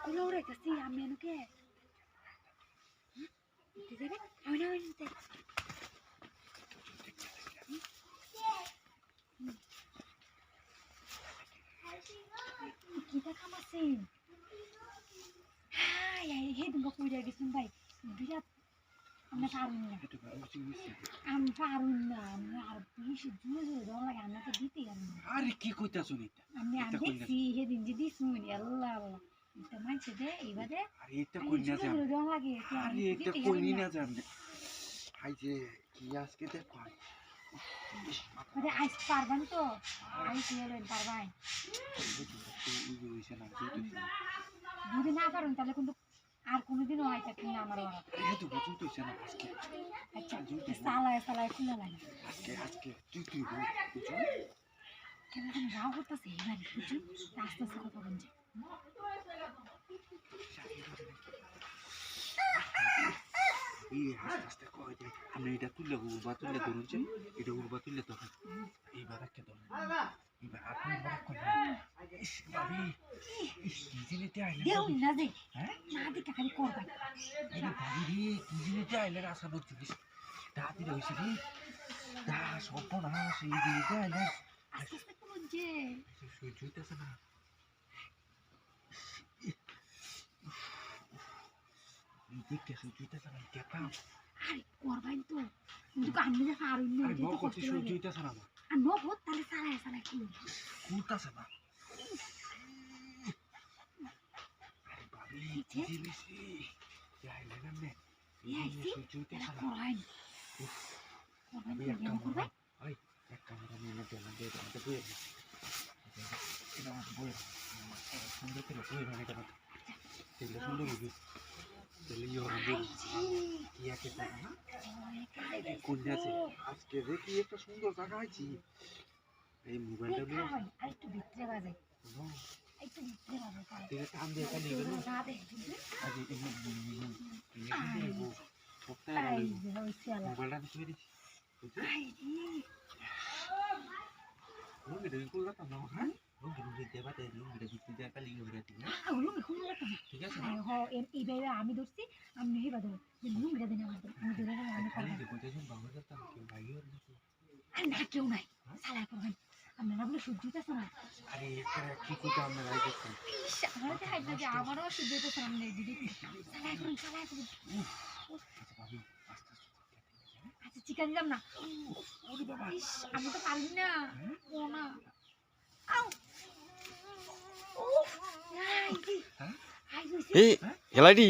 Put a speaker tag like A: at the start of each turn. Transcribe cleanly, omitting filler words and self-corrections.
A: Colore che sì, a meno che ti deve kita kan masih ya ini tunggu kuda di sini baik biar anak arunnya arunnya habis jual dong lagi anak sedikit kan
B: আরে কি কইতাছ এটা
A: আমি দেখছি সেদিন যে this মুনি আল্লাহ আল্লাহ এটা মানছে দে এবারে
B: আরে এটা কই না জান
A: দং লাগে
B: আরে এটা কই না জান আই যে কি আজকে দেখো
A: আরে আইস পারবেন তো আমি কি হলেন পারবাই যদি না পারেন তাহলে কিন্তু আর কোনোদিনও হয়তো কিনা আমার ওরা
B: এত বুঝুন তো না আজকে
A: আচ্ছা সালায় সালায় খুলে লাগে
B: আজকে তুই বুঝুন
A: কেন রাও করতেছে এবার বুঝুন আস্তে আস্তে কথা বলছে
B: এই আস্তে আস্তে কয় যে আমরা এটা তুলে উড়বা তুলে ধরুন এটা উড়বা তুলে তখন এইবার একটা ধরুন এইবার আপনি বড় করে ইস বাবি ইস জিনিসটা আইলে
A: দেও না দে
B: হ্যাঁ
A: না দিকে খালি করবা
B: আরে বাবি রে কি জিনিসটা আইলে আশা করছিস দাদি রইছে রে দা সব না সেই জিনিসটা আইলে
A: আস্তে আস্তে করুন যে
B: সহ্য হইতেছে না দেখতে সহ্য হইতেছে না কেতাম
A: আরে করবাই তো কিন্তু আমি যে পারুন না
B: আরে কত সহ্য হইতেছে না
A: আর নো বহুত তাহলে সালায় সালায় খুলে
B: কুলতাছে না আরে বাবি কি জিনিস রে যাই লাগা নে সহ্য হইতেছে না
A: করবাই করবাই
B: ওই এক ক্যামেরা নিয়ে দে আমাকে বইয়ে এটা আমাকে বইয়ে সুন্দর করে বইয়ে মানে কেন তেলে সুন্দর হবে তেলে ইয়ে ইয়াকে না কোন আছে আজকে দেখি একটা সুন্দর জায়গা আছে এই মোবাইলটা নিয়ে
A: আরেকটু ভিতরে বাজে একটু ভিতরে বাজে
B: তেলে টান দিয়ে খালি গেল আজ এই মোবাইলটা দিয়ে দিছি Lu dari kulit atau kan? Lu dari debat dari lu dari tiga kali berarti ya?
A: Lu nggak kulit apa?
B: Tiga sih.
A: Oh, ibu kami dorsi, kami nih pada, jadi lu berada di mana? Kami di mana? Kami
B: Kali di kota sih bangun datang ke bayar gitu.
A: Anak kau naik, salah korban. Kami nak beli suju tu sana.
B: Hari kita kita ambil lagi kan.
A: Isya, kalau tu hari ni awak orang suju tu sana ni, jadi salah korban. আচ্ছা chicken দিলাম না ইস আমি তো পারি না ও না আউ উফ এই
C: খেলাটি